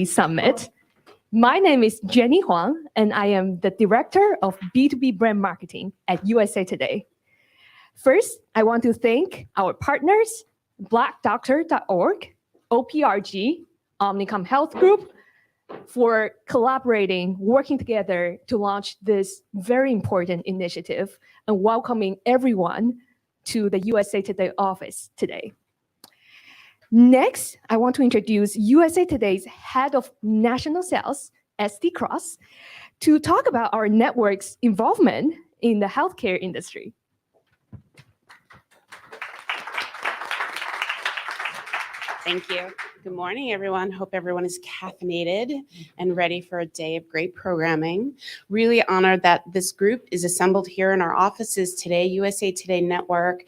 Summit. My name is Jenny Huang, and I am the Director of B2B Brand Marketing at USA Today. First, I want to thank our partners, blackdoctor.org, OPRG, Omnicom Health Group, for collaborating, working together to launch this very important initiative and welcoming everyone to the USA Today office today. Next, I want to introduce USA Today's Head of National Sales, SD Cross, to talk about our network's involvement in the healthcare industry. Thank you. Good morning, everyone. Hope everyone is caffeinated and ready for a day of great programming. Really honored that this group is assembled here in our offices today. USA Today Network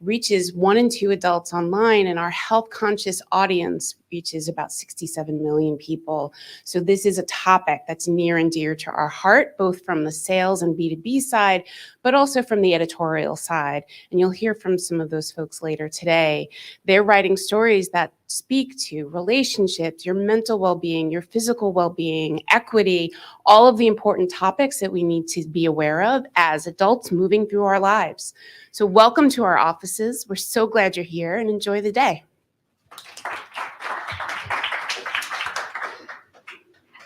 reaches 1 in 2 adults online, and our health-conscious audience reaches about 67 million people. So this is a topic that's near and dear to our heart, both from the sales and B2B side, but also from the editorial side. And you'll hear from some of those folks later today. They're writing stories that speak to relationships, your mental well-being, your physical well-being, equity, all of the important topics that we need to be aware of as adults moving through our lives. So welcome to our offices. We're so glad you're here, and enjoy the day.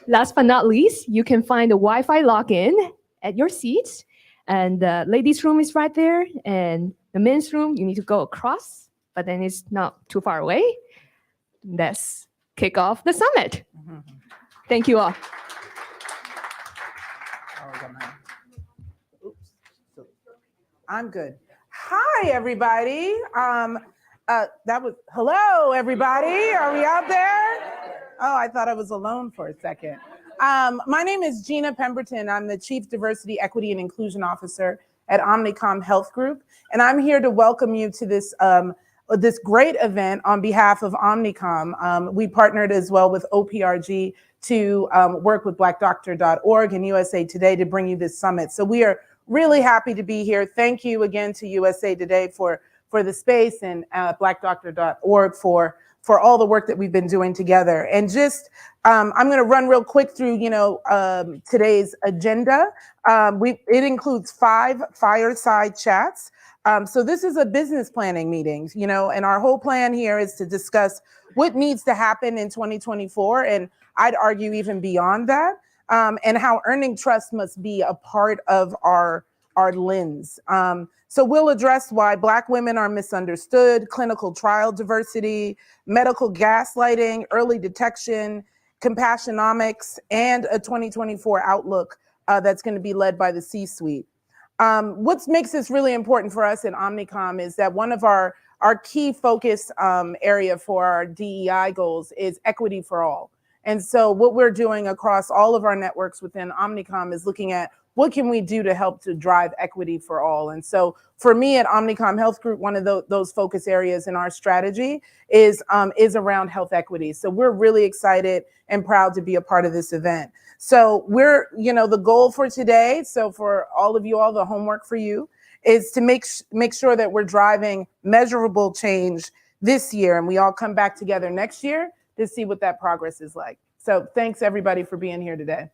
Last but not least, you can find the Wi-Fi login at your seats, and the ladies' room is right there, and the men's room, you need to go across, but then it's not too far away. Let's kick off the summit. Thank you all. I'm good. Hi, everybody. Hello, everybody. Are we out there? Oh, I thought I was alone for a second. My name is Gina Pemberton. I'm the Chief Diversity, Equity, and Inclusion Officer at Omnicom Health Group. And I'm here to welcome you to this great event on behalf of Omnicom. We partnered as well with OPRG to work with blackdoctor.org and USA Today to bring you this summit. So we are really happy to be here. Thank you again to USA Today for the space, and blackdoctor.org for all the work that we've been doing together. And just, I'm gonna run real quick through, today's agenda. It includes 5 fireside chats. So this is a business planning meeting, and our whole plan here is to discuss what needs to happen in 2024, and I'd argue even beyond that, and how earning trust must be a part of our lens. So we'll address why Black women are misunderstood, clinical trial diversity, medical gaslighting, early detection, compassionomics, and a 2024 outlook that's going to be led by the C-suite. What makes this really important for us at Omnicom is that one of our key focus area for our DEI goals is equity for all. And so what we're doing across all of our networks within Omnicom is looking at what can we do to help to drive equity for all. And so for me at Omnicom Health Group, one of those focus areas in our strategy is around health equity. So we're really excited and proud to be a part of this event. So we're, the goal for today, so for all of you all, the homework for you is to make sure that we're driving measurable change this year, and we all come back together next year to see what that progress is like. So thanks everybody for being here today.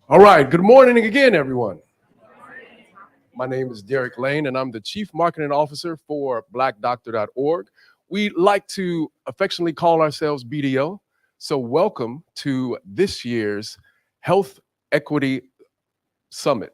All right, good morning again, everyone. My name is Derek Lane, and I'm the Chief Marketing Officer for blackdoctor.org. We like to affectionately call ourselves BDO. So welcome to this year's Health Equity Summit.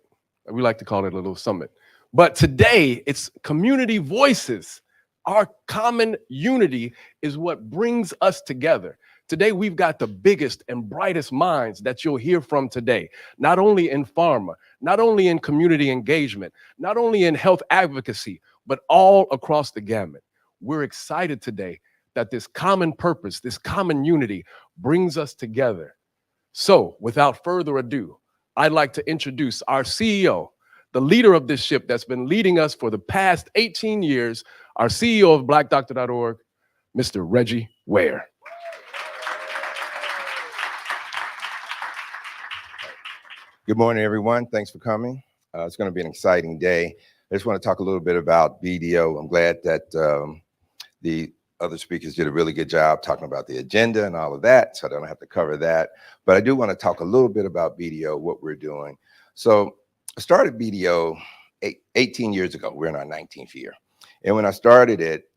We like to call it a little summit. But today, it's community voices. Our common unity is what brings us together. Today, we've got the biggest and brightest minds that you'll hear from today, not only in pharma, not only in community engagement, not only in health advocacy, but all across the gamut. We're excited today that this common purpose, this common unity brings us together. So without further ado, I'd like to introduce our CEO, the leader of this ship that's been leading us for the past 18 years, our CEO of blackdoctor.org, Mr. Reggie Ware. Good morning, everyone. Thanks for coming. It's going to be an exciting day. I just want to talk a little bit about BDO. I'm glad that the other speakers did a really good job talking about the agenda and all of that, so I don't have to cover that. But I do want to talk a little bit about BDO, what we're doing. So I started BDO 18 years ago. We're in our 19th year. And when I started it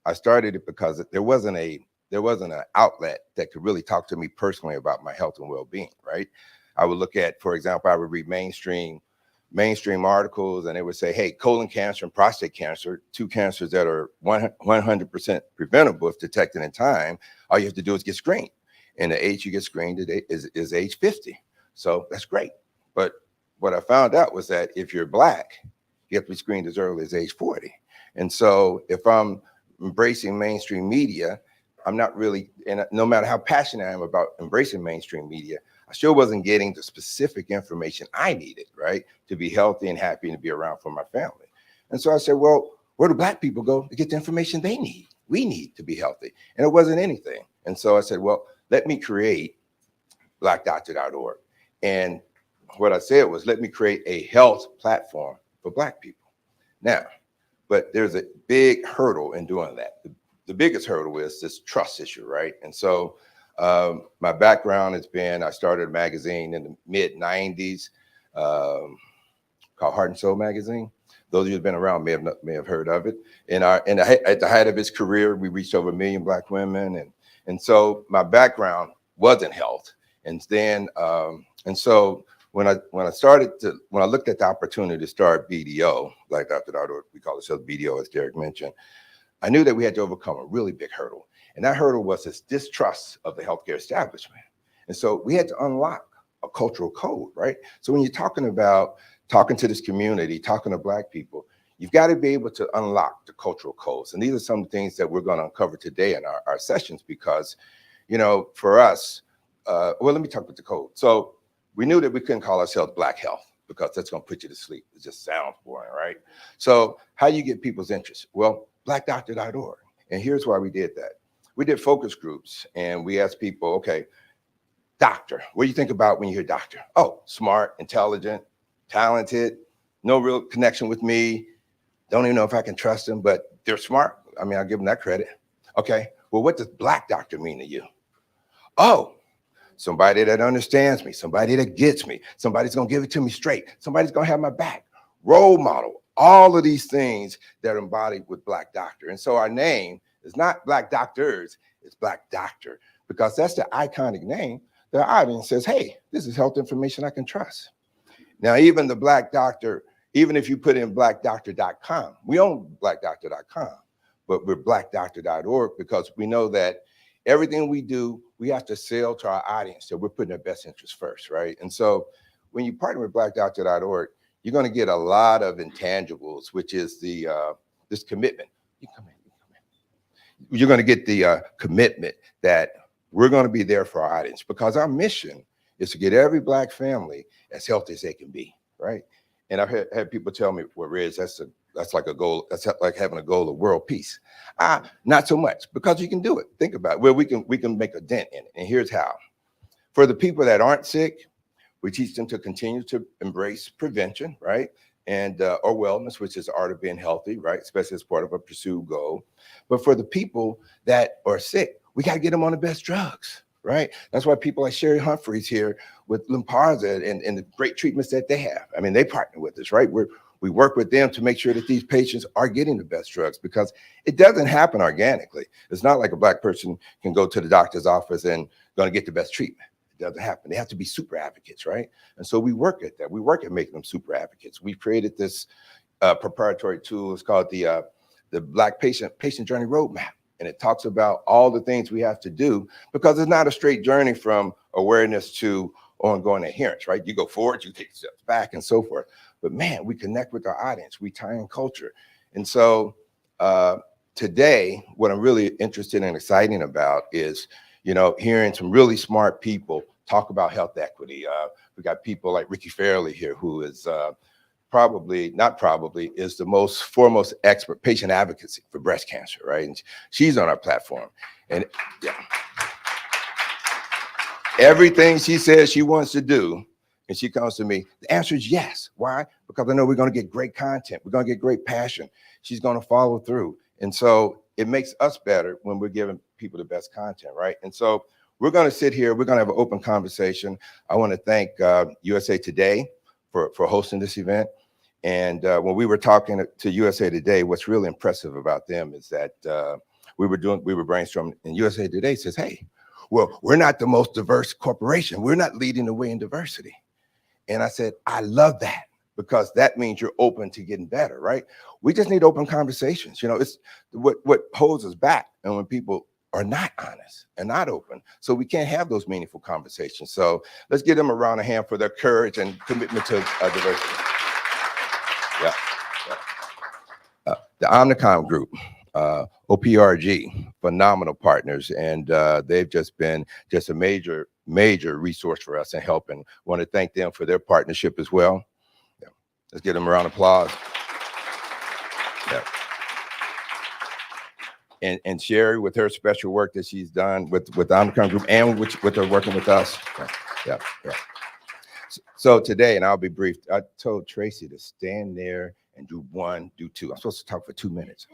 because there wasn't an outlet that could really talk to me personally about my health and well-being, right? I would look at, for example, I would read mainstream articles, and they would say, hey, colon cancer and prostate cancer, two cancers that are 100% preventable if detected in time. All you have to do is get screened. And the age you get screened is age 50. So that's great. But what I found out was that if you're Black, you have to be screened as early as age 40. And so if I'm embracing mainstream media, I'm not really, and no matter how passionate I am about embracing mainstream media, I still wasn't getting the specific information I needed, right, to be healthy and happy and to be around for my family. And so I said, well, where do Black people go to get the information they need? We need to be healthy. And it wasn't anything. And so I said, well, let me create blackdoctor.org. And what I said was, let me create a health platform for Black people. Now, but there's a big hurdle in doing that. The biggest hurdle is this trust issue, right? And so my background has been, I started a magazine in the mid 90s called Heart and Soul magazine. Those of you who've been around may have heard of it. At the height of its career, we reached over 1 million Black women. And so my background was in health. And then, and so when I looked at the opportunity to start BDO, like we call ourselves BDO, as Derek mentioned, I knew that we had to overcome a really big hurdle. And that hurdle was this distrust of the healthcare establishment. And so we had to unlock a cultural code, right? So when you're talking to this community, talking to Black people, you've got to be able to unlock the cultural codes. And these are some of the things that we're going to uncover today in our sessions, because, you know, for us, well, let me talk about the code. So we knew that we couldn't call ourselves Black Health, because that's going to put you to sleep. It just sounds boring, right? So how you get people's interest? Well, blackdoctor.org. And here's why we did that. We did focus groups, and we asked people, okay, doctor, what do you think about when you hear doctor? Oh, smart, intelligent, talented, no real connection with me. Don't even know if I can trust them, but they're smart. I mean, I'll give them that credit. Okay, well, what does Black doctor mean to you? Oh, somebody that understands me, somebody that gets me, somebody's gonna give it to me straight, somebody's gonna have my back, role model, all of these things that are embodied with Black doctor. And so our name is not Black doctors, it's Black doctor, because that's the iconic name that our audience says, hey, this is health information I can trust. Now, even the Black doctor, even if you put in blackdoctor.com, we own blackdoctor.com, but we're blackdoctor.org, because we know that everything we do, we have to sell to our audience. So we're putting their best interest first, right? And so when you partner with blackdoctor.org, you're going to get a lot of intangibles, which is this commitment. You're going to get the commitment that we're going to be there for our audience, because our mission is to get every Black family as healthy as they can be, right? And I've had people tell me, well, Riz, that's like a goal. That's like having a goal of world peace. Not so much, because you can do it. Think about it. Well, we can make a dent in it. And here's how. For the people that aren't sick, we teach them to continue to embrace prevention, right? And or wellness, which is the art of being healthy, right? Especially as part of a pursued goal. But for the people that are sick, we got to get them on the best drugs, right? That's why people like Sherry Humphreys here with Lymparza and the great treatments that they have. I mean, they partner with us, right? We work with them to make sure that these patients are getting the best drugs, because it doesn't happen organically. It's not like a Black person can go to the doctor's office and going to get the best treatment. It doesn't happen. They have to be super advocates, right? And so we work at that. We work at making them super advocates. We've created this proprietary tool. It's called the Black Patient Journey Roadmap. And it talks about all the things we have to do, because it's not a straight journey from awareness to ongoing adherence, right? You go forward, you take steps back, and so forth. But man, we connect with our audience, we tie in culture. And so today, what I'm really interested and exciting about is, you know, hearing some really smart people talk about health equity. We got people like Ricky Fairley here, who is is the foremost expert patient advocacy for breast cancer, right? And she's on our platform. And yeah, everything she says she wants to do, and she comes to me, the answer is yes. Why? Because I know we're going to get great content. We're going to get great passion. She's going to follow through. And so it makes us better when we're giving people the best content, right? And so we're going to sit here. We're going to have an open conversation. I want to thank USA Today for hosting this event. And when we were talking to USA Today, what's really impressive about them is that we were brainstorming, and USA Today says, hey, well, we're not the most diverse corporation. We're not leading the way in diversity. And I said, I love that, because that means you're open to getting better, right? We just need open conversations. You know, it's what holds us back, and when people are not honest and not open. So we can't have those meaningful conversations. So let's give them a round of hand for their courage and commitment to diversity. Yeah. The Omnicom Group, OPRG, phenomenal partners, and they've just been a major resource for us in helping. Want to thank them for their partnership as well. Yeah. Let's give them a round of applause. Yeah. And Sherry, with her special work that she's done with the Omnicom Group, and with her working with us. Yeah. So today, and I'll be brief, I told Tracy to stand there and do 1, do 2. I'm supposed to talk for 2 minutes.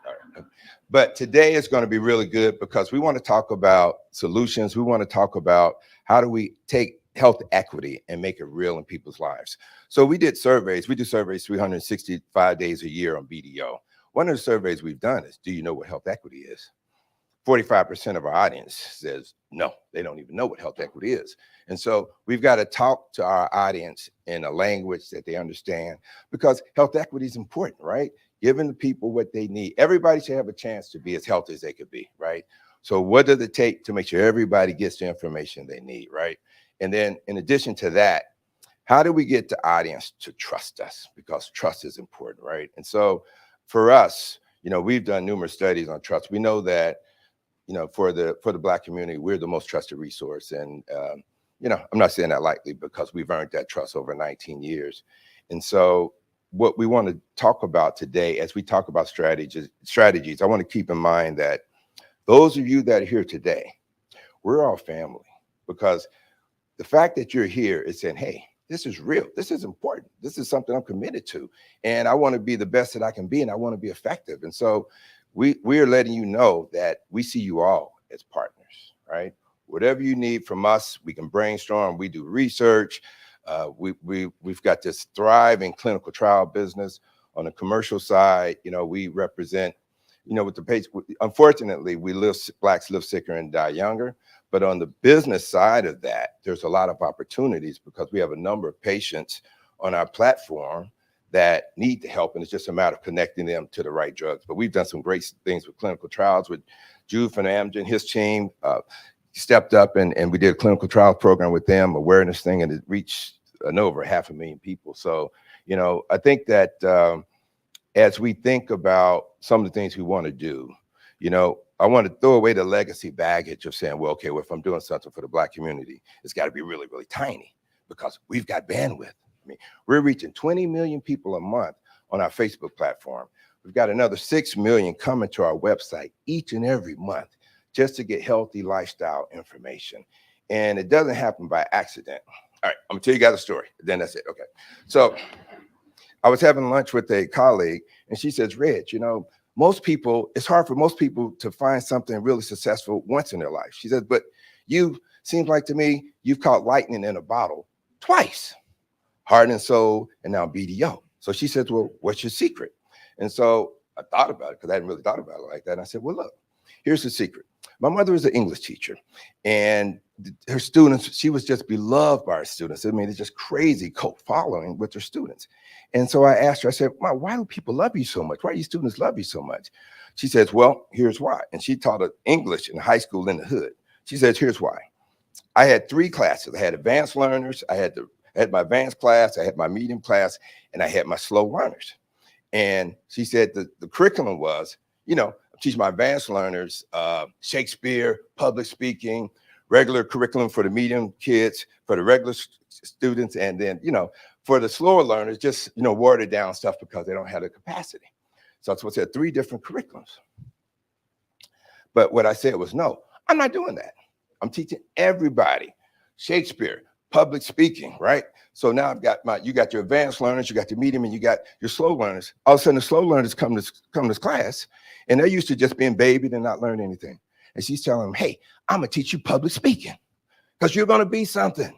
Right. But today is going to be really good, because we want to talk about solutions. We want to talk about how do we take health equity and make it real in people's lives. So we did surveys. We do surveys 365 days a year on BDO. One of the surveys we've done is, do you know what health equity is? 45% of our audience says no, they don't even know what health equity is. And so we've got to talk to our audience in a language that they understand, because health equity is important, right? Giving the people what they need. Everybody should have a chance to be as healthy as they could be, right? So what does it take to make sure everybody gets the information they need, right? And then in addition to that, how do we get the audience to trust us? Because trust is important, right? And so for us, you know, we've done numerous studies on trust. We know that, you know, for the Black community, we're the most trusted resource. And, you know, I'm not saying that lightly, because we've earned that trust over 19 years. And so what we want to talk about today, as we talk about strategies, I want to keep in mind that those of you that are here today, we're all family, because the fact that you're here is saying, hey, this is real. This is important. This is something I'm committed to. And I want to be the best that I can be, and I want to be effective. And so we are letting you know that we see you all as partners, right? Whatever you need from us, we can brainstorm. We do research. We've got this thriving clinical trial business. On the commercial side, you know, we represent, you know, with the page, unfortunately, Blacks live sicker and die younger. But on the business side of that, there's a lot of opportunities, because we have a number of patients on our platform that need the help, and it's just a matter of connecting them to the right drugs. But we've done some great things with clinical trials with Jude from Amgen. His team stepped up, and we did a clinical trial program with them, awareness thing, and it reached over 500,000 people. So, you know, I think that as we think about some of the things we want to do, you know, I want to throw away the legacy baggage of saying, well, okay, well, if I'm doing something for the Black community, it's got to be really, really tiny, because we've got bandwidth. I mean, we're reaching 20 million people a month on our Facebook platform. We've got another 6 million coming to our website each and every month just to get healthy lifestyle information. And it doesn't happen by accident. All right, I'm gonna tell you guys a story, then that's it, okay. So I was having lunch with a colleague, and she says, Reg, you know, most people, it's hard for most people to find something really successful once in their life. She says, but you, seems like to me, you've caught lightning in a bottle twice, Heart and Soul, and now BDO. So she says, well, what's your secret? And so I thought about it, because I hadn't really thought about it like that. And I said, well, look, here's the secret. My mother is an English teacher, and her students, she was just beloved by her students. I mean, it's just crazy cult following with her students. And so I asked her, I said, Mom, why do people love you so much? Why do your students love you so much? She says, well, here's why. And she taught English in high school in the hood. She says, here's why. I had 3 classes. I had advanced learners, I had my advanced class, I had my medium class, and I had my slow learners. And she said the curriculum was, you know, teach my advanced learners Shakespeare, public speaking, regular curriculum for the medium kids, for the regular students, and then, you know, for the slower learners, just, you know, watered down stuff because they don't have the capacity. So that's what I said, 3 different curriculums. But what I said was, no, I'm not doing that. I'm teaching everybody Shakespeare, public speaking, right? So now you got your advanced learners, you got your medium, and you got your slow learners. All of a sudden, the slow learners come to class, and they're used to just being babied and not learning anything. And she's telling them, hey, I'm gonna teach you public speaking because you're gonna be something.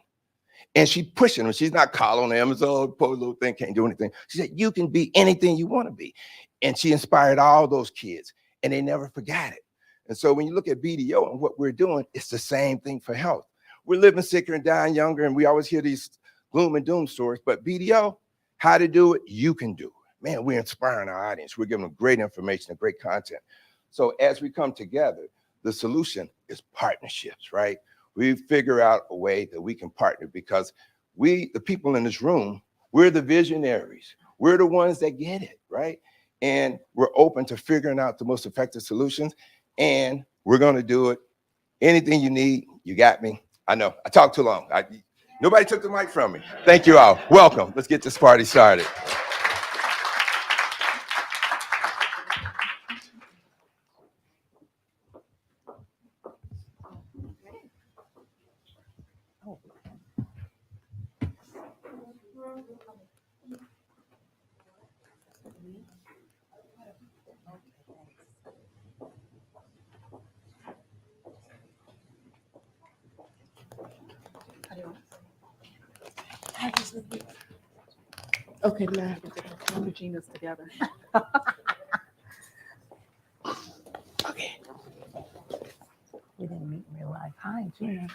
And she's pushing them. She's not calling them, oh, poor little thing can't do anything. She said, you can be anything you want to be. And she inspired all those kids, and they never forgot it. And so when you look at BDO and what we're doing, it's the same thing for health. We're living sicker and dying younger, and we always hear these gloom and doom stories, but BDO, how to do it, you can do it. Man, we're inspiring our audience. We're giving them great information and great content. So as we come together, the solution is partnerships, right? We figure out a way that we can partner because we, the people in this room, we're the visionaries. We're the ones that get it, right? And we're open to figuring out the most effective solutions, and we're gonna do it. Anything you need, you got me. I know, I talked too long. Nobody took the mic from me. Thank you all. Welcome. Let's get this party started. Okay, now I have to get Regina's together. Okay. We didn't meet in real life. Hi, Gina.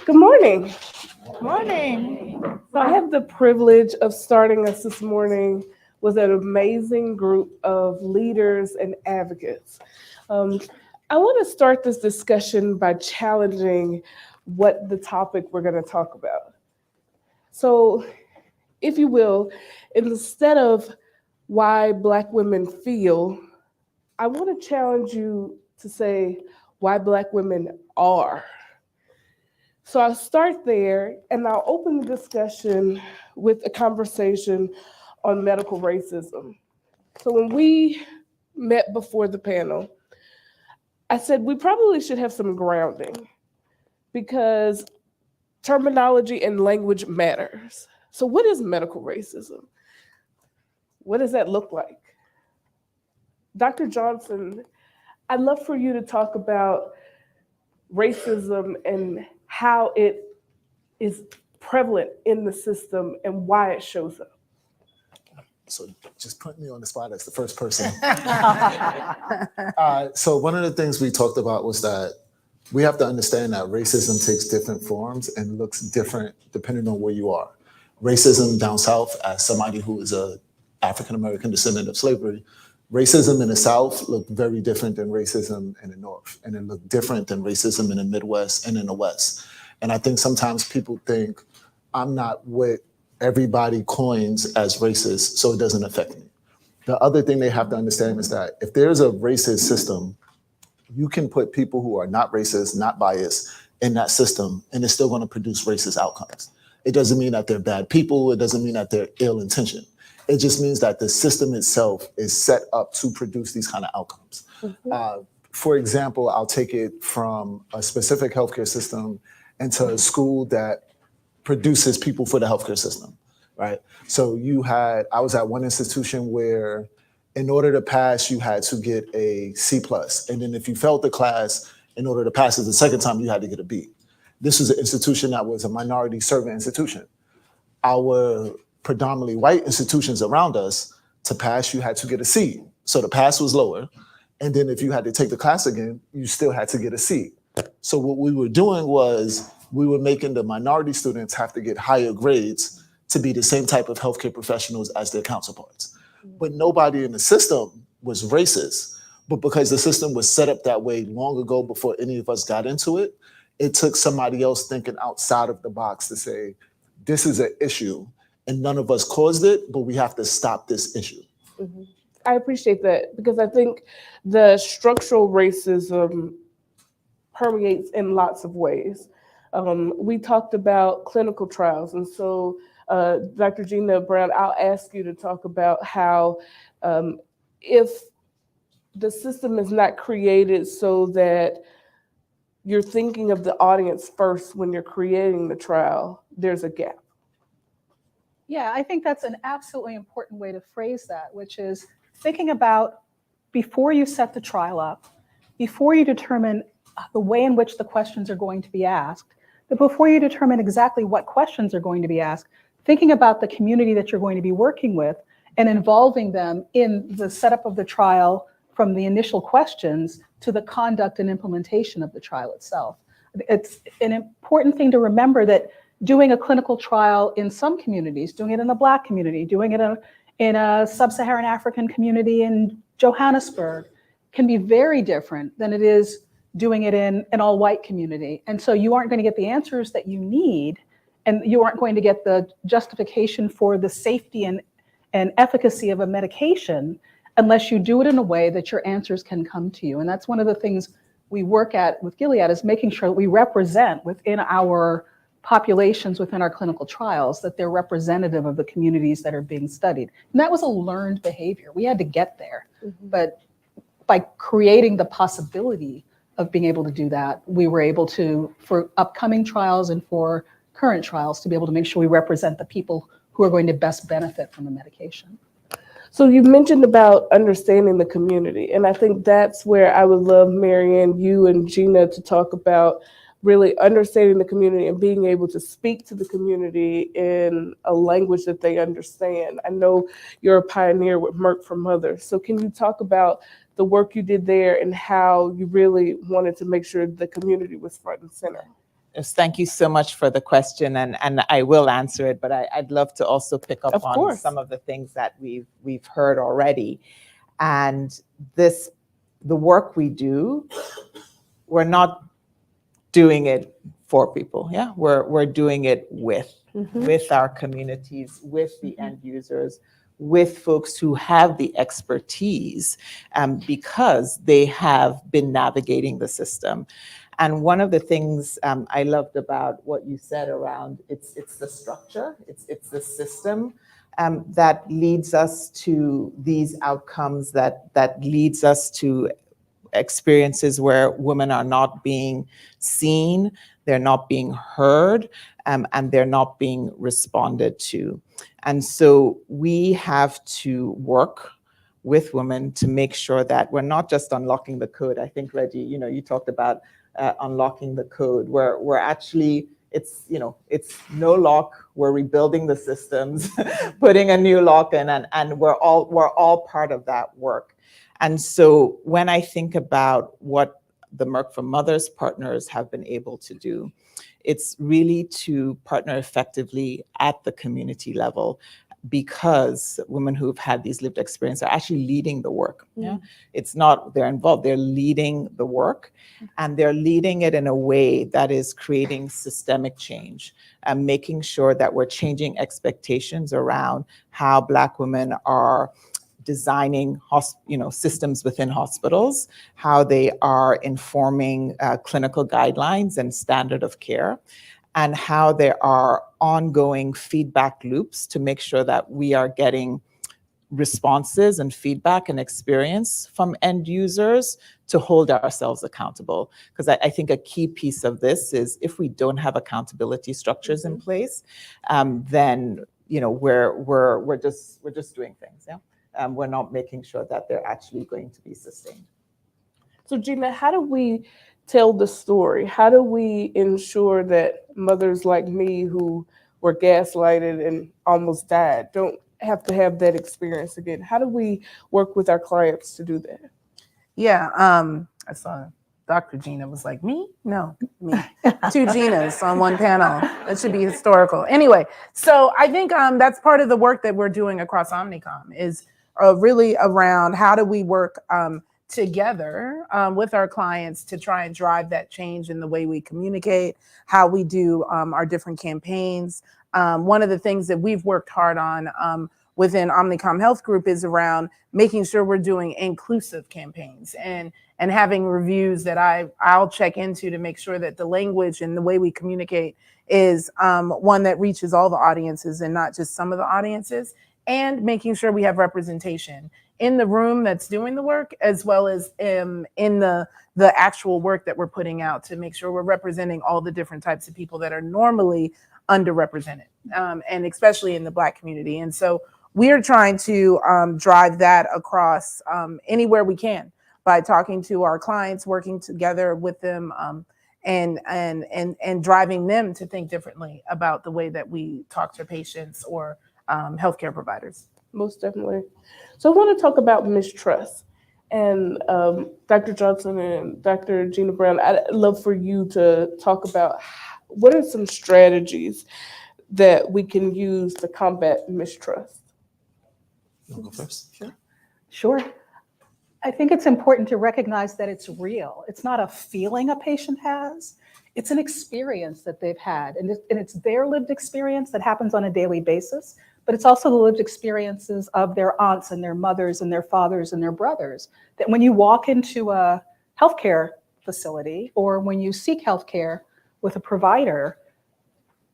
Good morning. Morning. So I have the privilege of starting us this morning with an amazing group of leaders and advocates. I want to start this discussion by challenging what the topic we're going to talk about. So, if you will, instead of why Black women feel, I want to challenge you to say why Black women are. So I'll start there, and I'll open the discussion with a conversation on medical racism. So when we met before the panel, I said we probably should have some grounding because terminology and language matters. So what is medical racism? What does that look like? Dr. Johnson, I'd love for you to talk about racism and how it is prevalent in the system and why it shows up. So just put me on the spot as the first person. So one of the things we talked about was that we have to understand that racism takes different forms and looks different depending on where you are. Racism down south, as somebody who is a African-American descendant of slavery, racism in the South looked very different than racism in the North, and it looked different than racism in the Midwest and in the West. And I think sometimes people think I'm not what everybody coins as racist, so it doesn't affect me. The other thing they have to understand is that if there's a racist system, you can put people who are not racist, not biased in that system, and it's still going to produce racist outcomes. It doesn't mean that they're bad people. It doesn't mean that they're ill-intentioned. It just means that the system itself is set up to produce these kind of outcomes. Mm-hmm. For example, I'll take it from a specific healthcare system into a school that produces people for the healthcare system, right? So I was at one institution where in order to pass, you had to get a C+. And then if you failed the class, in order to pass it the second time, you had to get a B. This was an institution that was a minority servant institution. Our predominantly white institutions around us, to pass, you had to get a C. So the pass was lower. And then if you had to take the class again, you still had to get a C. So what we were doing was we were making the minority students have to get higher grades to be the same type of healthcare professionals as their counterparts. But nobody in the system was racist. But because the system was set up that way long ago before any of us got into it, it took somebody else thinking outside of the box to say, this is an issue and none of us caused it, but we have to stop this issue. Mm-hmm. I appreciate that because I think the structural racism permeates in lots of ways. We talked about clinical trials, and so Dr. Gina Brown, I'll ask you to talk about how if the system is not created so that you're thinking of the audience first when you're creating the trial, there's a gap. Yeah, I think that's an absolutely important way to phrase that, which is thinking about before you set the trial up, before you determine the way in which the questions are going to be asked, but before you determine exactly what questions are going to be asked, thinking about the community that you're going to be working with and involving them in the setup of the trial from the initial questions to the conduct and implementation of the trial itself. It's an important thing to remember that doing a clinical trial in some communities, doing it in the Black community, doing it in a sub-Saharan African community in Johannesburg, can be very different than it is doing it in an all-white community. And so you aren't going to get the answers that you need, and you aren't going to get the justification for the safety and efficacy of a medication unless you do it in a way that your answers can come to you. And that's one of the things we work at with Gilead, is making sure that we represent within our populations, within our clinical trials, that they're representative of the communities that are being studied. And that was a learned behavior. We had to get there. But by creating the possibility of being able to do that, we were able to, for upcoming trials and for current trials, to be able to make sure we represent the people who are going to best benefit from the medication. So you mentioned about understanding the community, and I think that's where I would love, Marianne, you and Gina to talk about really understanding the community and being able to speak to the community in a language that they understand. I know you're a pioneer with Merck for Mothers, so can you talk about the work you did there and how you really wanted to make sure the community was front and center? Yes, thank you so much for the question, and I will answer it, but I'd love to also pick up on some of the things that we've heard already. And the work we do, we're not doing it for people. Yeah, we're doing it with our communities, with the end users, with folks who have the expertise, because they have been navigating the system. And one of the things I loved about what you said around it's the structure, it's the system that leads us to these outcomes, that leads us to experiences where women are not being seen, they're not being heard, and they're not being responded to. And so we have to work with women to make sure that we're not just unlocking the code. I think, Reggie, you talked about unlocking the code, where we're actually, it's no lock, we're rebuilding the systems, putting a new lock in, and we're all part of that work. And so when I think about what the Merck for Mothers partners have been able to do, it's really to partner effectively at the community level, because women who've had these lived experiences are actually leading the work. Yeah, it's not they're involved, they're leading the work, and they're leading it in a way that is creating systemic change and making sure that we're changing expectations around how Black women are designing systems within hospitals, how they are informing clinical guidelines and standard of care, and how there are ongoing feedback loops to make sure that we are getting responses and feedback and experience from end users to hold ourselves accountable. Because I think a key piece of this is, if we don't have accountability structures in place, then we're just doing things. Yeah, we're not making sure that they're actually going to be sustained. So Gina, how do we tell the story? How do we ensure that mothers like me who were gaslighted and almost died don't have to have that experience again? How do we work with our clients to do that? Yeah, I saw Dr. Gina was like, me? No, me. Two Ginas on one panel. That should be historical. Anyway, so I think that's part of the work that we're doing across Omnicom, is really around how do we work together with our clients to try and drive that change in the way we communicate, how we do our different campaigns. One of the things that we've worked hard on within Omnicom Health Group is around making sure we're doing inclusive campaigns and having reviews that I'll check into to make sure that the language and the way we communicate is one that reaches all the audiences and not just some of the audiences, and making sure we have representation in the room that's doing the work, as well as in the actual work that we're putting out, to make sure we're representing all the different types of people that are normally underrepresented, and especially in the Black community. And so we're trying to drive that across anywhere we can by talking to our clients, working together with them, and driving them to think differently about the way that we talk to patients or healthcare providers. Most definitely. So I want to talk about mistrust. And Dr. Johnson and Dr. Gina Brown, I'd love for you to talk about what are some strategies that we can use to combat mistrust. You want to go first? Sure. I think it's important to recognize that it's real. It's not a feeling a patient has. It's an experience that they've had. And it's their lived experience that happens on a daily basis, but it's also the lived experiences of their aunts and their mothers and their fathers and their brothers. That when you walk into a healthcare facility or when you seek healthcare with a provider,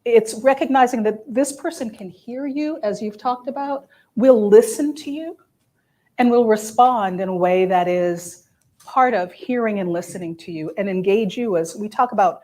it's recognizing that this person can hear you, as you've talked about, will listen to you, and will respond in a way that is part of hearing and listening to you and engage you. As we talk about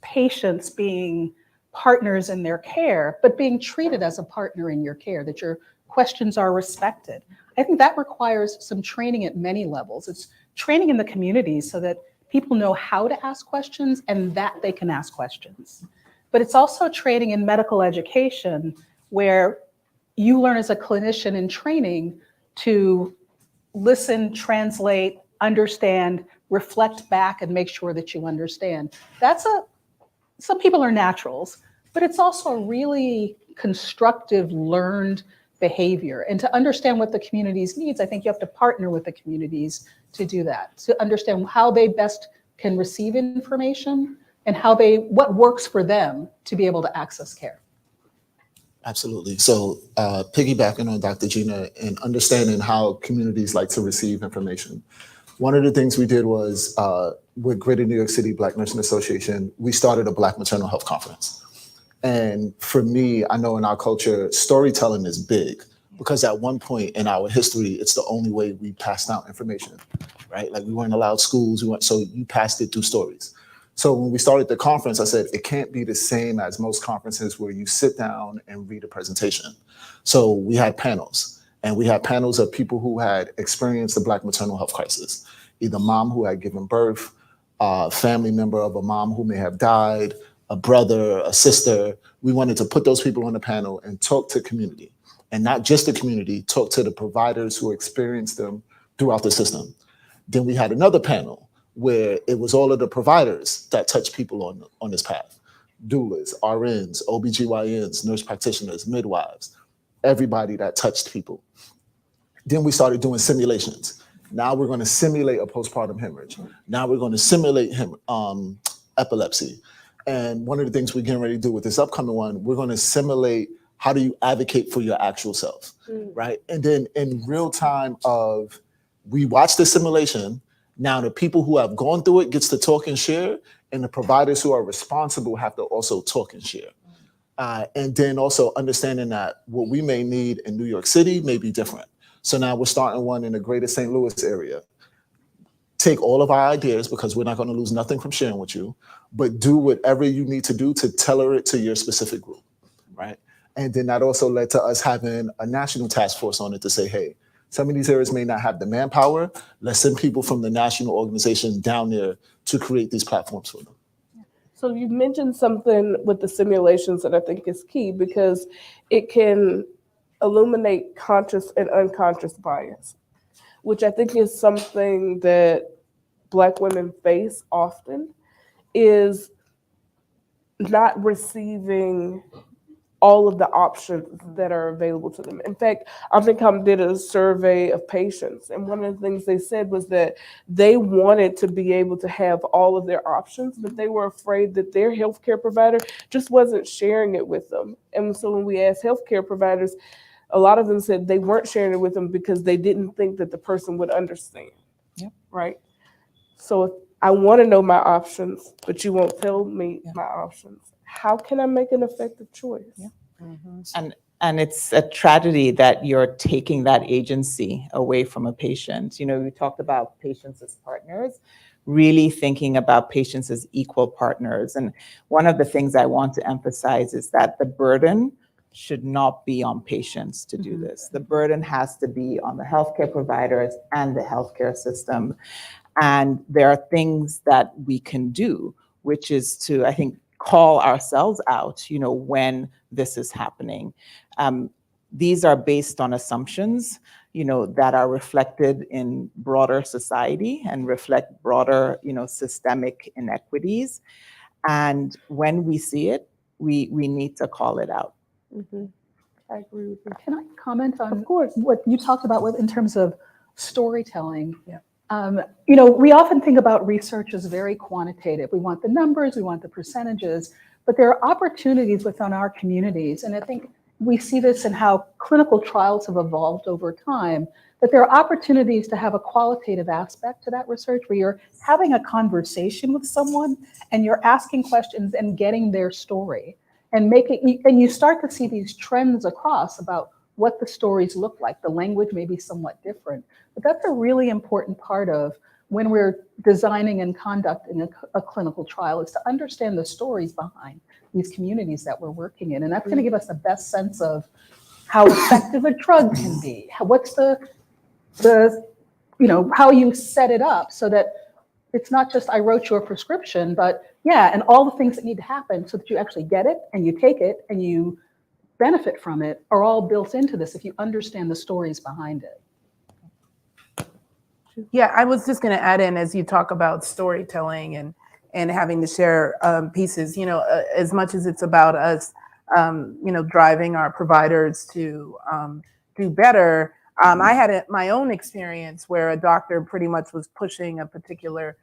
patients being partners in their care, but being treated as a partner in your care, that your questions are respected. I think that requires some training at many levels. It's training in the community so that people know how to ask questions and that they can ask questions. But it's also training in medical education where you learn as a clinician in training to listen, translate, understand, reflect back, and make sure that you understand. Some people are naturals, but it's also a really constructive learned behavior. And to understand what the community's needs, I think you have to partner with the communities to do that, to understand how they best can receive information and what works for them to be able to access care. Absolutely. So piggybacking on Dr. Gina and understanding how communities like to receive information. One of the things we did was with Greater New York City Black Nursing Association, we started a Black Maternal Health Conference. And for me, I know in our culture, storytelling is big because at one point in our history, it's the only way we passed out information, right? Like we weren't allowed schools, so you passed it through stories. So when we started the conference, I said, it can't be the same as most conferences where you sit down and read a presentation. So we had panels, and we had panels of people who had experienced the Black maternal health crisis, either mom who had given birth, a family member of a mom who may have died, a brother, a sister. We wanted to put those people on the panel and talk to community, and not just the community, talk to the providers who experienced them throughout the system. Then we had another panel where it was all of the providers that touch people on this path. Doulas, RNs, OBGYNs, nurse practitioners, midwives, everybody that touched people. Then we started doing simulations. Now we're going to simulate a postpartum hemorrhage. Now we're going to simulate epilepsy. And one of the things we're getting ready to do with this upcoming one, we're going to simulate how do you advocate for your actual self, right? And then in real time we watch the simulation. Now the people who have gone through it gets to talk and share, and the providers who are responsible have to also talk and share. And then also understanding that what we may need in New York City may be different. So now we're starting one in the greater St. Louis area. Take all of our ideas, because we're not going to lose nothing from sharing with you, but do whatever you need to do to tailor it to your specific group, right? And then that also led to us having a national task force on it to say, hey, some of these areas may not have the manpower. Let's send people from the national organization down there to create these platforms for them. So you mentioned something with the simulations that I think is key, because it can illuminate conscious and unconscious bias, which I think is something that Black women face often, is not receiving all of the options that are available to them. In fact, Omnicom did a survey of patients, and one of the things they said was that they wanted to be able to have all of their options, but they were afraid that their healthcare provider just wasn't sharing it with them. And so when we asked healthcare providers, a lot of them said they weren't sharing it with them because they didn't think that the person would understand. Yep. Right? So if I want to know my options, but you won't tell me my options, how can I make an effective choice? Yeah. And it's a tragedy that you're taking that agency away from a patient. You know, we talked about patients as partners, really thinking about patients as equal partners. And one of the things I want to emphasize is that the burden should not be on patients to do this. The burden has to be on the healthcare providers and the healthcare system. And there are things that we can do, which is to, I think, call ourselves out, you know, when this is happening. These are based on assumptions, you know, that are reflected in broader society and reflect broader, you know, systemic inequities. And when we see it, we need to call it out. I agree with you. Can I comment on Of course. what you talked about in terms of storytelling? Yeah. You know, we often think about research as very quantitative. We want the numbers, we want the percentages, but there are opportunities within our communities. And I think we see this in how clinical trials have evolved over time, that there are opportunities to have a qualitative aspect to that research where you're having a conversation with someone and you're asking questions and getting their story and you start to see these trends across about what the stories look like. The language may be somewhat different, but that's a really important part of when we're designing and conducting a clinical trial, is to understand the stories behind these communities that we're working in. And that's going to give us the best sense of how effective a drug can be. What's the you know, how you set it up so that it's not just I wrote you a prescription, but and all the things that need to happen so that you actually get it and you take it and you benefit from it are all built into this if you understand the stories behind it. Yeah, I was just going to add in, as you talk about storytelling and having to share pieces, you know, as much as it's about us, you know, driving our providers to do better. I had my own experience where a doctor pretty much was pushing a particular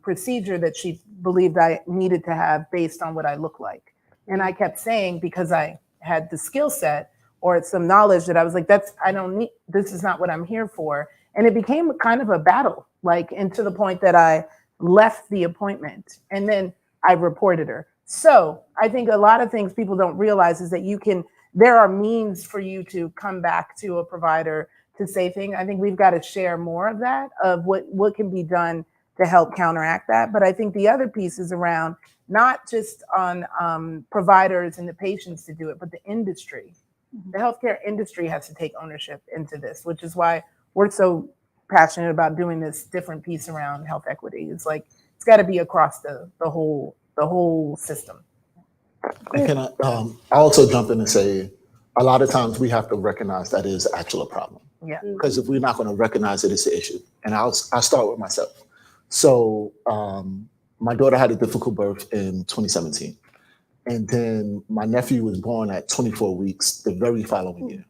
procedure that she believed I needed to have based on what I look like. And I kept saying, because I had the skill set or some knowledge, that I was like, I don't need, this is not what I'm here for. And it became kind of a battle, like, and to the point that I left the appointment and then I reported her. So I think a lot of things people don't realize is that there are means for you to come back to a provider to say things. I think we've got to share more of that, of what can be done to help counteract that. But I think the other piece is around not just on providers and the patients to do it, but the industry. The healthcare industry has to take ownership into this, which is why we're so passionate about doing this different piece around health equity. It's like, it's got to be across the whole system. And can I also jump in and say, a lot of times we have to recognize that it is actually a problem. Yeah. Because if we're not going to recognize it, it's an issue. And I'll start with myself. So my daughter had a difficult birth in 2017. And then my nephew was born at 24 weeks the very following year.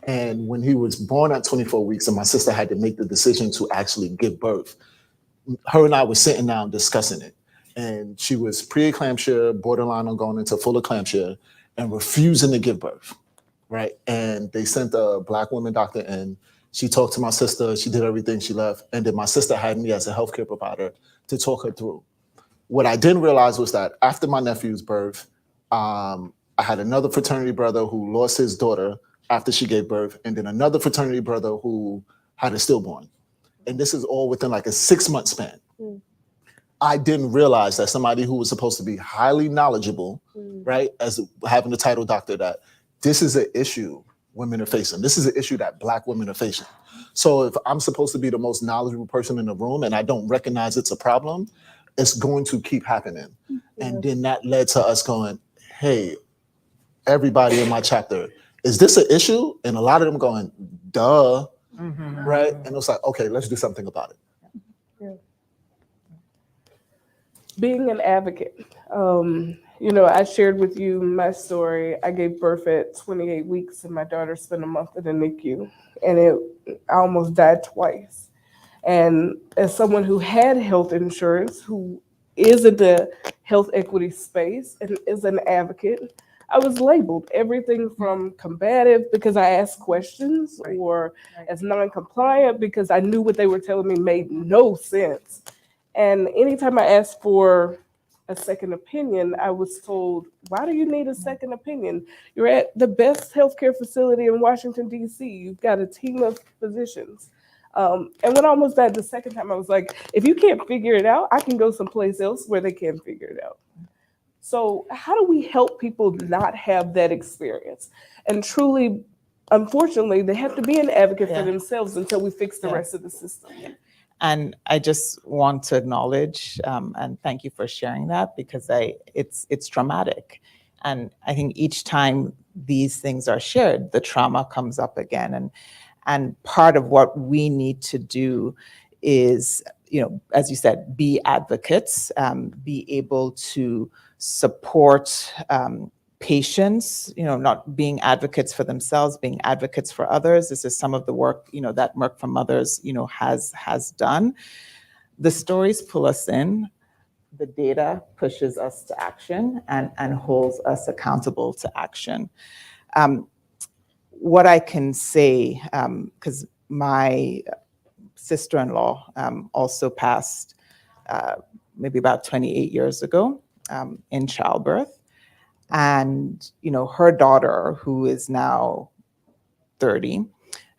And when he was born at 24 weeks and my sister had to make the decision to actually give birth, her and I were sitting down discussing it. And she was pre-eclampsia, borderline on going into full eclampsia, and refusing to give birth, right? And they sent a Black woman doctor in. She talked to my sister. She did everything. She left. And then my sister had me as a healthcare provider to talk her through. What I didn't realize was that after my nephew's birth, I had another fraternity brother who lost his daughter after she gave birth, and then another fraternity brother who had a stillborn. And this is all within like a 6-month span. I didn't realize that somebody who was supposed to be highly knowledgeable, right, as having the title doctor, that this is an issue women are facing. This is an issue that Black women are facing. So if I'm supposed to be the most knowledgeable person in the room and I don't recognize it's a problem, it's going to keep happening. And then that led to us going, hey, everybody in my chapter, is this an issue? And a lot of them going, duh, right? And it was like, okay, let's do something about it. Being an advocate, you know, I shared with you my story. I gave birth at 28 weeks and my daughter spent a month in the NICU, and I almost died twice. And as someone who had health insurance, who is in the health equity space and is an advocate, I was labeled everything from combative because I asked questions, or as non-compliant because I knew what they were telling me made no sense. And anytime I asked for a second opinion, I was told, why do you need a second opinion? You're at the best healthcare facility in Washington, D.C. You've got a team of physicians. And when I almost died the second time, I was like, if you can't figure it out, I can go someplace else where they can figure it out. So how do we help people not have that experience? And truly, unfortunately, they have to be an advocate for themselves until we fix the rest of the system. And I just want to acknowledge and thank you for sharing that, because it's traumatic. And I think each time these things are shared, the trauma comes up again. And part of what we need to do is, as you said, be advocates, be able to support patients, not being advocates for themselves, being advocates for others. This is some of the work, that Merck for Mothers, has done. The stories pull us in, the data pushes us to action and holds us accountable to action. What I can say, because my sister-in-law also passed maybe about 28 years ago in childbirth. And, her daughter, who is now 30,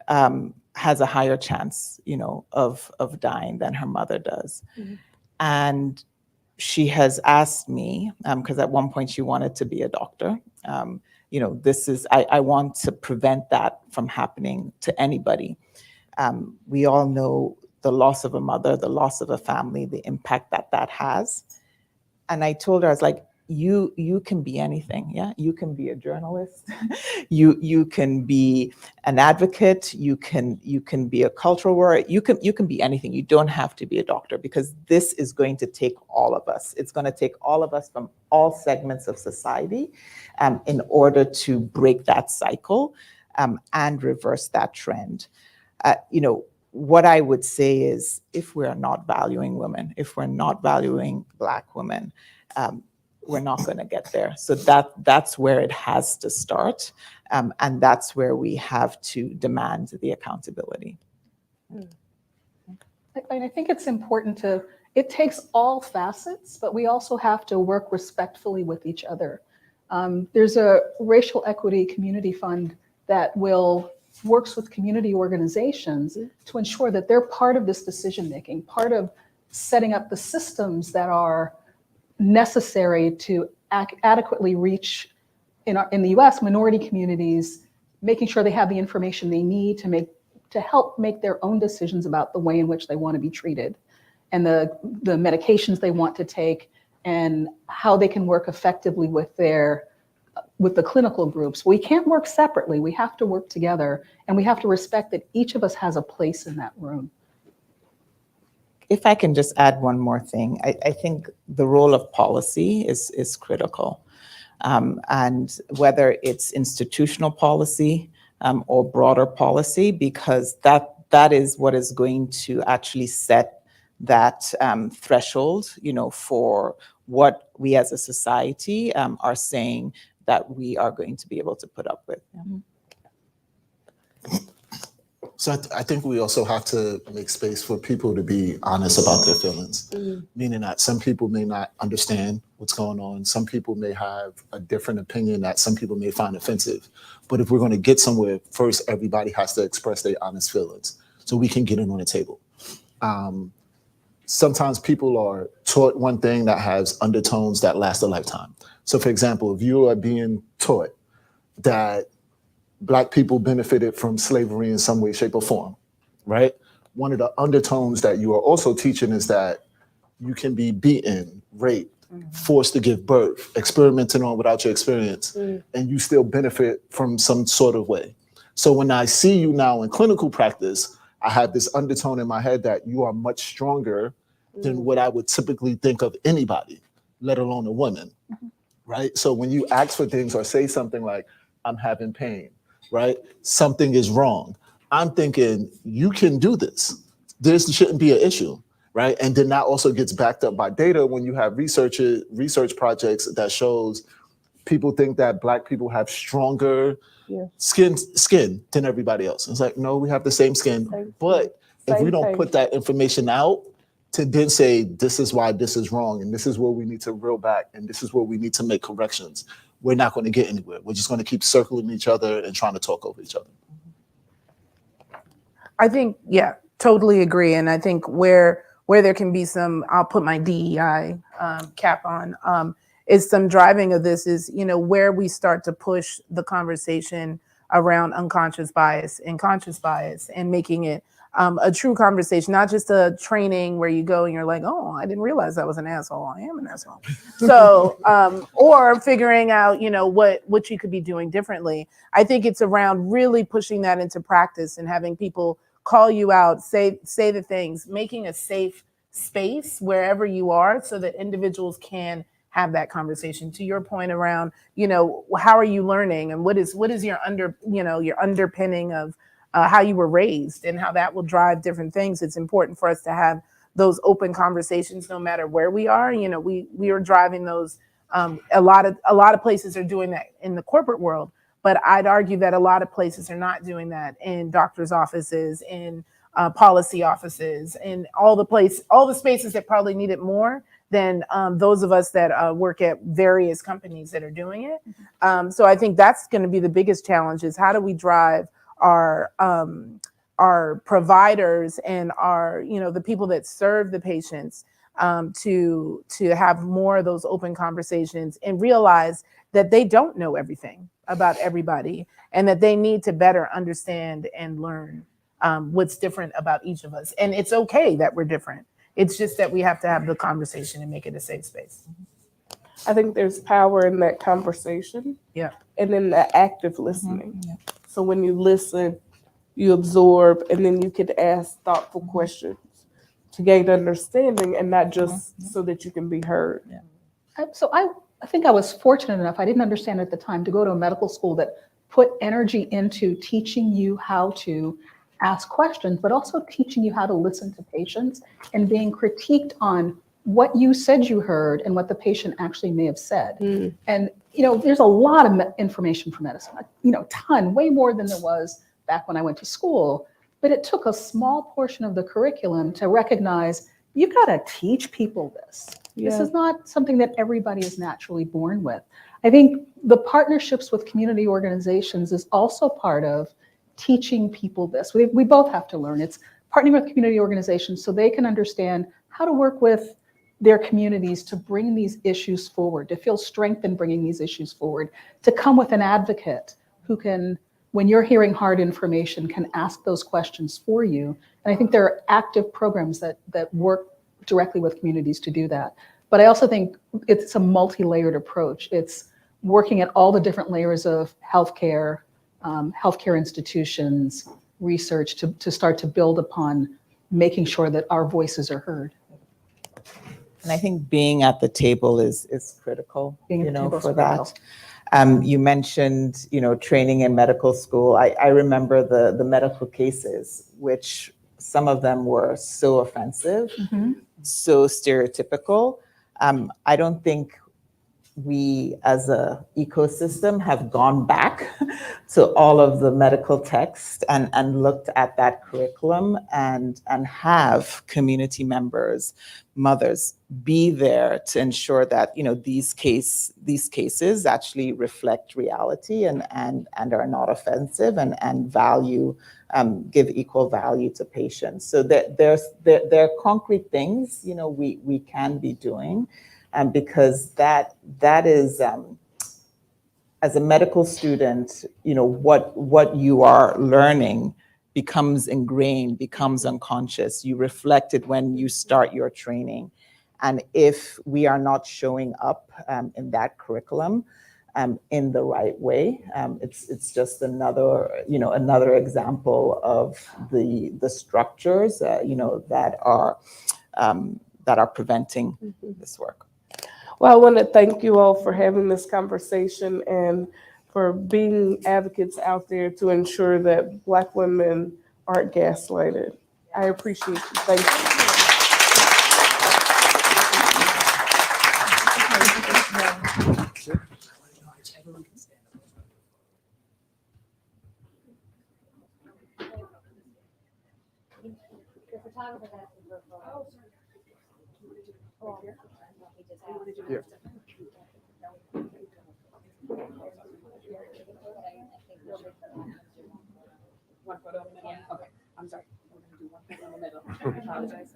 has a higher chance, of dying than her mother does. Mm-hmm. And she has asked me, because at one point she wanted to be a doctor, I want to prevent that from happening to anybody. We all know the loss of a mother, the loss of a family, the impact that has. And I told her, I was like, you can be anything. Yeah, you can be a journalist. you can be an advocate. You can be a cultural warrior. You can be anything. You don't have to be a doctor, because this is going to take all of us. It's going to take all of us from all segments of society in order to break that cycle and reverse that trend. What I would say is, if we're not valuing women, if we're not valuing Black women, we're not going to get there. So that's where it has to start. And that's where we have to demand the accountability. And I think it's important it takes all facets, but we also have to work respectfully with each other. There's a racial equity community fund that works with community organizations to ensure that they're part of this decision-making, part of setting up the systems that are necessary to adequately reach, in the US, minority communities, making sure they have the information they need to help make their own decisions about the way in which they want to be treated, and the medications they want to take, and how they can work effectively with the clinical groups. We can't work separately. We have to work together, and we have to respect that each of us has a place in that room. If I can just add one more thing, I think the role of policy is critical. And whether it's institutional policy or broader policy, because that is what is going to actually set that threshold, for what we as a society are saying that we are going to be able to put up with. Yeah. So I think we also have to make space for people to be honest about their feelings, meaning that some people may not understand what's going on. Some people may have a different opinion that some people may find offensive. But if we're going to get somewhere, first, everybody has to express their honest feelings so we can get it on the table. Sometimes people are taught one thing that has undertones that last a lifetime. So, for example, if you are being taught that Black people benefited from slavery in some way, shape, or form, right? One of the undertones that you are also teaching is that you can be beaten, raped, forced to give birth, experimented on without your experience, and you still benefit from some sort of way. So when I see you now in clinical practice, I have this undertone in my head that you are much stronger than what I would typically think of anybody, let alone a woman, right? So when you ask for things or say something like, I'm having pain, right? Something is wrong. I'm thinking, you can do this. This shouldn't be an issue, right? And then that also gets backed up by data when you have research projects that shows people think that Black people have stronger Yeah. skin than everybody else. It's like, no, we have the same skin. But if we don't put that information out to then say, this is why this is wrong, and this is where we need to reel back, and this is where we need to make corrections, we're not going to get anywhere. We're just going to keep circling each other and trying to talk over each other. I think, yeah, totally agree. And I think where there can be some, I'll put my DEI cap on, is some driving of this is, where we start to push the conversation around unconscious bias and conscious bias and making it a true conversation, not just a training where you go and you're like, oh, I didn't realize I was an asshole. I am an asshole. So, or figuring out, what you could be doing differently. I think it's around really pushing that into practice and having people call you out, say the things, making a safe space wherever you are so that individuals can have that conversation. To your point around, how are you learning and what is your your underpinning of how you were raised and how that will drive different things. It's important for us to have those open conversations no matter where we are. We are driving those. A lot of places are doing that in the corporate world, but I'd argue that a lot of places are not doing that in doctors' offices, in policy offices, in all the spaces that probably need it more than those of us that work at various companies that are doing it. So I think that's going to be the biggest challenge: is how do we drive our providers and our the people that serve the patients to have more of those open conversations and realize that they don't know everything about everybody and that they need to better understand and learn what's different about each of us. And it's okay that we're different. It's just that we have to have the conversation and make it a safe space. I think there's power in that conversation. Yeah. And then the active listening. Yeah. So when you listen, you absorb, and then you can ask thoughtful questions to gain understanding and not just so that you can be heard. Yeah. So I think I was fortunate enough, I didn't understand at the time, to go to a medical school that put energy into teaching you how to ask questions, but also teaching you how to listen to patients and being critiqued on what you said you heard and what the patient actually may have said. And, there's a lot of information for medicine, ton, way more than there was back when I went to school. But it took a small portion of the curriculum to recognize you've got to teach people this. Yeah. This is not something that everybody is naturally born with. I think the partnerships with community organizations is also part of teaching people this. We both have to learn. It's partnering with community organizations so they can understand how to work with their communities to bring these issues forward, to feel strength in bringing these issues forward, to come with an advocate who can, when you're hearing hard information, can ask those questions for you. And I think there are active programs that work directly with communities to do that. But I also think it's a multi-layered approach. It's working at all the different layers of healthcare, healthcare institutions, research to start to build upon making sure that our voices are heard. And I think being at the table is critical, for that. You mentioned, training in medical school. I remember the medical cases, which some of them were so offensive, so stereotypical. I don't think we as a ecosystem have gone back to all of the medical text and looked at that curriculum and have community members, mothers be there to ensure that these cases actually reflect reality and are not offensive and value give equal value to patients. So that there are concrete things we can be doing. Because that is, as a medical student, what you are learning becomes ingrained, becomes unconscious. You reflect it when you start your training. And if we are not showing up in that curriculum in the right way, it's just another example of the structures that are preventing this work. Well, I want to thank you all for having this conversation and for being advocates out there to ensure that Black women aren't gaslighted. I appreciate you. Thank you. Yeah. Okay, I'm sorry. We're gonna do one photo in the middle. I apologize.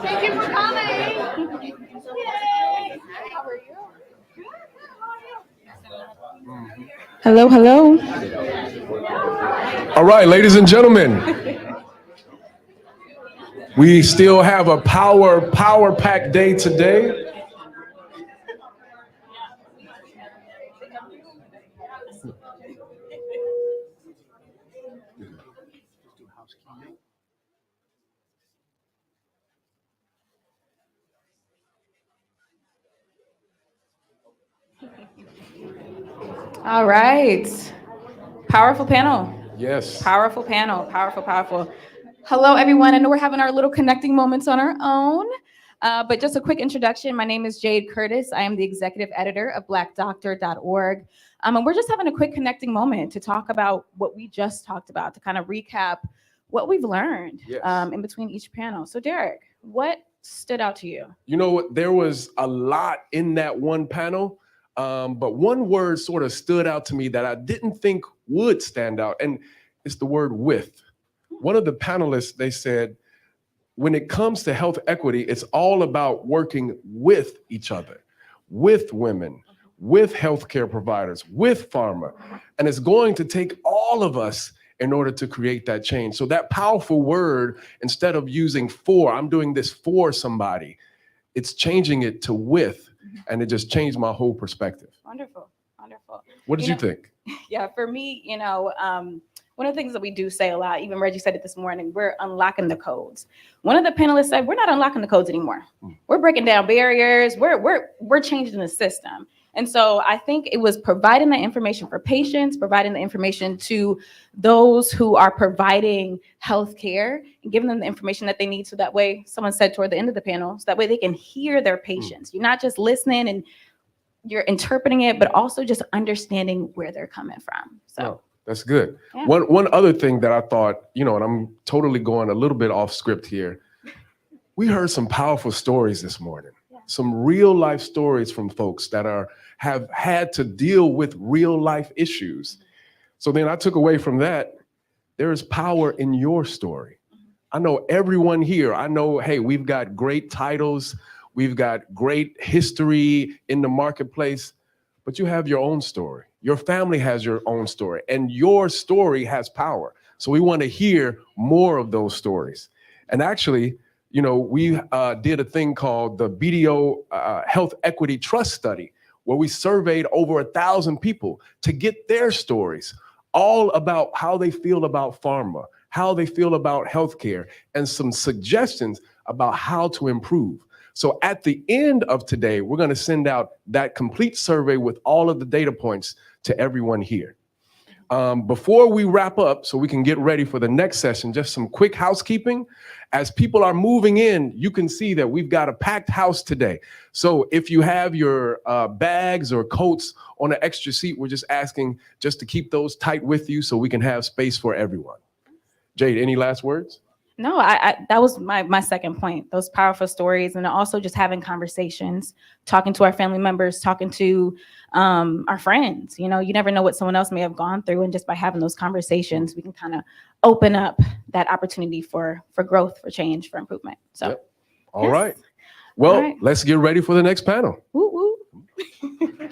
Thank you for coming. Hello, hello. All right, ladies and gentlemen, we still have a power pack day today. All right. Powerful panel. Yes. Powerful panel. Powerful, powerful. Hello, everyone. I know we're having our little connecting moments on our own, but just a quick introduction. My name is Jade Curtis. I am the executive editor of blackdoctor.org. And we're just having a quick connecting moment to talk about what we just talked about, to kind of recap what we've learned in between each panel. So Derek, what stood out to you? You know what? There was a lot in that one panel, but one word sort of stood out to me that I didn't think would stand out, and it's the word with. One of the panelists, they said, when it comes to health equity, it's all about working with each other, with women, with healthcare providers, with pharma, and it's going to take all of us in order to create that change. So that powerful word, instead of using for, I'm doing this for somebody, it's changing it to with, and it just changed my whole perspective. Wonderful, wonderful. What did you think? Yeah, for me, one of the things that we do say a lot, even Reggie said it this morning, we're unlocking the codes. One of the panelists said, we're not unlocking the codes anymore. We're breaking down barriers. We're changing the system. And so I think it was providing the information for patients, providing the information to those who are providing healthcare, and giving them the information that they need. So that way, someone said toward the end of the panel, so that way they can hear their patients. You're not just listening and you're interpreting it, but also just understanding where they're coming from. So. Oh, that's good. Yeah. One other thing that I thought, and I'm totally going a little bit off script here. We heard some powerful stories this morning. Some real life stories from folks that have had to deal with real life issues. So then I took away from that, there is power in your story. I know everyone here, hey, we've got great titles, we've got great history in the marketplace, but you have your own story. Your family has your own story, and your story has power. So we want to hear more of those stories. And actually, we did a thing called the BDO Health Equity Trust Study, where we surveyed over 1,000 people to get their stories, all about how they feel about pharma, how they feel about healthcare, and some suggestions about how to improve. So at the end of today, we're going to send out that complete survey with all of the data points to everyone here. Before we wrap up, so we can get ready for the next session, just some quick housekeeping. As people are moving in, you can see that we've got a packed house today. So if you have your bags or coats on an extra seat, we're just asking just to keep those tight with you so we can have space for everyone. Jade, any last words? No, I that was my second point. Those powerful stories, and also just having conversations, talking to our family members, talking to our friends. You know, you never know what someone else may have gone through, and just by having those conversations, we can kind of open up that opportunity for growth, for change, for improvement. So, Yep. All yes. right. Well, All right. let's get ready for the next panel. Woo woo.